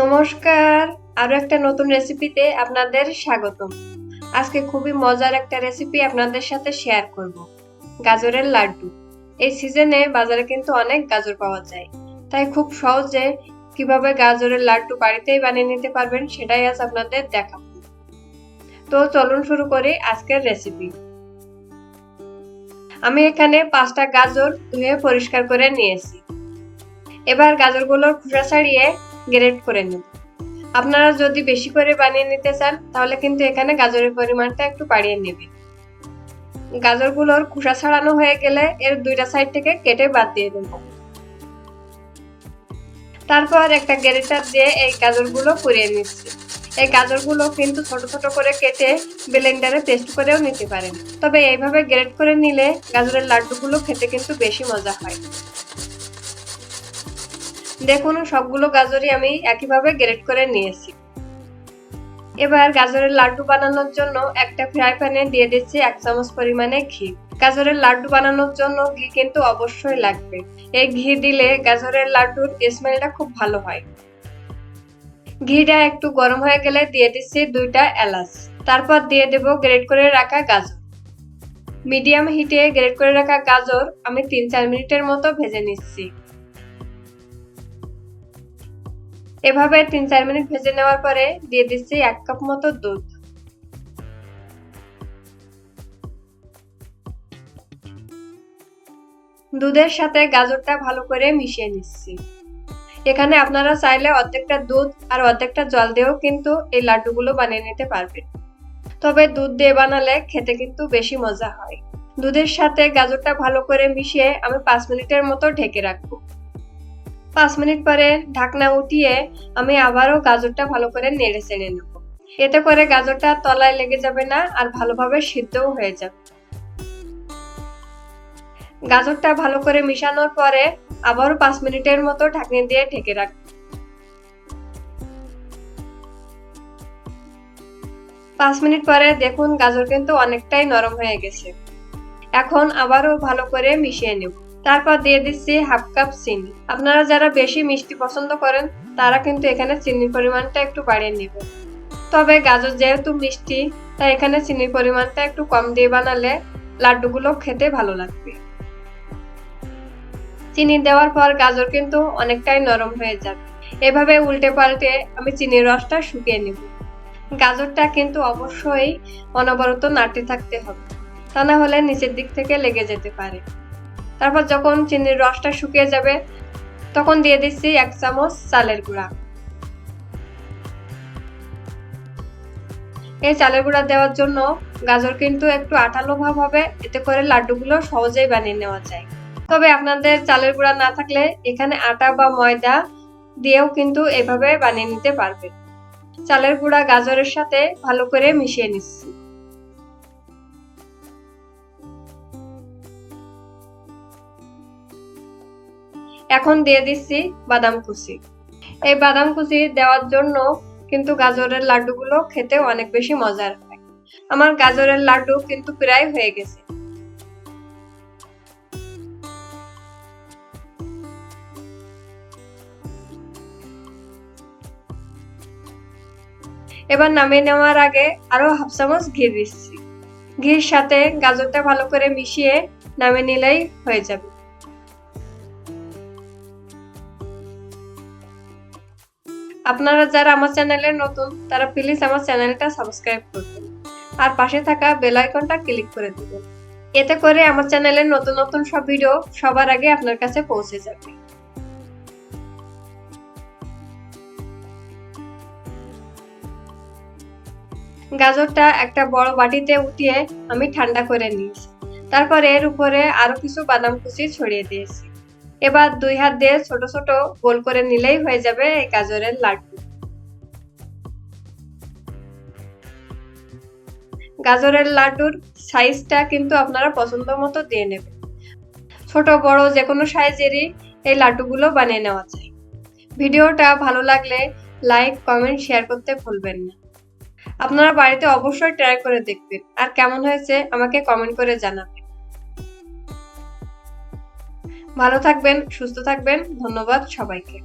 নমস্কার, আরো একটা নতুন রেসিপিতে আপনাদের স্বাগতম। আজকে খুবই মজার একটা রেসিপি আপনাদের সাথে শেয়ার করব। গাজরের লাড্ডু। এই সিজনে বাজারে কিন্তু অনেক গাজর পাওয়া যায়, তাই খুব সহজে কিভাবে গাজরের লাড্ডু বাড়িতেই বানিয়ে নিতে পারবেন সেটাই আজ আপনাদের দেখাবো। তো চলুন শুরু করি আজকের রেসিপি। আমি এখানে 5টা গাজর ধুয়ে পরিষ্কার করে নিয়েছি। এবার গাজরগুলোর খোসা ছাড়িয়ে গ্রেট করে নেব। আপনারা যদি বেশি করে বানিয়ে নিতে চান তাহলে কিন্তু এখানে গাজরের পরিমাণটা একটু বাড়িয়ে নেবেন। গাজরগুলোর খোসা ছাড়ানো হয়ে গেলে এর দুইটা সাইড থেকে কেটে বাদ দিয়ে দেব। তারপর একটা গ্রেটার দিয়ে এই গাজরগুলো কুড়িয়ে নিচ্ছি। এই গাজরগুলো কিন্তু ছোট ছোট করে কেটে ব্লেন্ডারে পেস্ট করেও নিতে পারেন, তবে এইভাবে গ্রেট করে নিলে গাজরের লাড্ডুগুলো খেতে কিন্তু বেশি মজা হয়। দেখুন, সবগুলো গাজরই আমি একইভাবে গ্রেট করে নিয়েছি। এবার গাজরের লাড্ডু বানানোর জন্য একটা ফ্রাই প্যানে দিয়ে দিচ্ছি 1 চামচ পরিমাণে ঘি। গাজরের লাড্ডু বানানোর জন্য ঘি কিন্তু অবশ্যই লাগবে। এই ঘি দিলে গাজরের লাড্ডুর স্মেলটা খুব ভালো হয়। ঘিটা একটু গরম হয়ে গেলে দিয়ে দিচ্ছি 2টা এলাচ। তারপর দিয়ে দেব গ্রেট করে রাখা গাজর। মিডিয়াম হিটে গ্রেট করে রাখা গাজর আমি 3-4 মিনিটের মতো ভেজে নিচ্ছি। এভাবে 3-4 মিনিট ভেজে নেওয়ার পরে দিয়ে দিচ্ছি 1 কাপ মতো দুধ। দুধের সাথে গাজরটা ভালো করে মিশিয়ে নিচ্ছি। এখানে আপনারা চাইলে অর্ধেকটা দুধ আর অর্ধেকটা জল দিয়েও কিন্তু এই লাড্ডুগুলো বানিয়ে নিতে পারবেন, তবে দুধ দিয়ে বানালে খেতে কিন্তু বেশি মজা হয়। দুধের সাথে গাজরটা ভালো করে মিশিয়ে আমি 5 মিনিটের মতো ঢেকে রাখবো। 5 মিনিট পরে ঢাকনা উঠিয়ে আমি আবারও গাজরটা ভালো করে নেড়ে চেড়ে নেব। এতে করে গাজরটা তলায় লেগে যাবে না আর ভালোভাবে সিদ্ধও হয়ে যাবে। গাজরটা ভালো করে মিশানোর পরে আবারও 5 মিনিটের মতো ঢাকনি দিয়ে ঢেকে রাখবো। 5 মিনিট পরে দেখুন গাজর কিন্তু অনেকটাই নরম হয়ে গেছে। এখন আবারও ভালো করে মিশিয়ে নেব। তারপর দিয়ে দিচ্ছি 1/2 কাপ চিনি। আপনারা যারা বেশি মিষ্টি পছন্দ করেন তারা কিন্তু এখানে চিনির পরিমাণটা একটু বাড়িয়ে নেবেন, তবে গাজর যেহেতু মিষ্টি তাই এখানে চিনির পরিমাণটা একটু কম দিয়ে বানালে লাড্ডুগুলো খেতে ভালো লাগবে। চিনি দেওয়ার পর গাজর কিন্তু অনেকটাই নরম হয়ে যাবে। এভাবে উল্টে পাল্টে আমি চিনির রসটা শুকিয়ে নেব। গাজরটা কিন্তু অবশ্যই অনবরত নাড়তে থাকতে হবে, তা না হলে নিচের দিক থেকে লেগে যেতে পারে। তারপর যখন চিনির রসটা শুকিয়ে যাবে তখন দিয়ে দিচ্ছি 1 চামচ চালের গুঁড়া। এই চালের গুঁড়া দেওয়ার জন্য গাজর কিন্তু একটু আঠালো ভাব হবে, এতে করে লাড্ডুগুলো সহজেই বানিয়ে নেওয়া যায়। তবে আপনাদের চালের গুঁড়া না থাকলে এখানে আটা বা ময়দা দিয়েও কিন্তু এভাবে বানিয়ে নিতে পারবেন। চালের গুঁড়া গাজরের সাথে ভালো করে মিশিয়ে নিচ্ছি। এখন দিয়ে দিচ্ছি বাদাম কুচি। এই বাদাম কুচি দেওয়ার জন্য কিন্তু গাজরের লাড্ডুগুলো খেতে অনেক বেশি মজার হয়। আমার গাজরের লাড্ডু কিন্তু প্রায় হয়ে গেছে। এবার নামিয়ে নেওয়ার আগে আরো 1/2 চামচ ঘি দিচ্ছি। ঘির সাথে গাজরটা ভালো করে মিশিয়ে নামিয়ে নিলেই হয়ে যাবে। আপনারা যারা আমার চ্যানেলে নতুন তারা প্লিজ আমার চ্যানেলটা সাবস্ক্রাইব করবেন আর পাশে থাকা বেল আইকনটা ক্লিক করে দিবেন। এতে করে আমার চ্যানেলের নতুন নতুন সব ভিডিও সবার আগে আপনার কাছে পৌঁছে যাবে। গাজরটা একটা বড় বাটিতে উঠিয়ে আমি ঠান্ডা করে নিয়েছি। তারপর এর উপরে আরো কিছু বাদাম কুচি ছড়িয়ে দিয়েছি। এবার 2 হাত দিয়ে ছোট ছোট গোল করে নিলেই হয়ে যাবে এই গাজরের লাড্ডু। গাজরের লাড্ডুর সাইজটা কিন্তু আপনারা পছন্দ মতো দিয়ে নেবেন। ছোট বড় যে কোনো সাইজেরই এই লাড্ডুগুলো বানিয়ে নেওয়া যায়। ভিডিওটা ভালো লাগলে লাইক, কমেন্ট, শেয়ার করতে ভুলবেন না। আপনারা বাড়িতে অবশ্যই ট্রাই করে দেখবেন আর কেমন হয়েছে আমাকে কমেন্ট করে জানাবেন। ভালো থাকবেন, সুস্থ থাকবেন। ধন্যবাদ সবাইকে।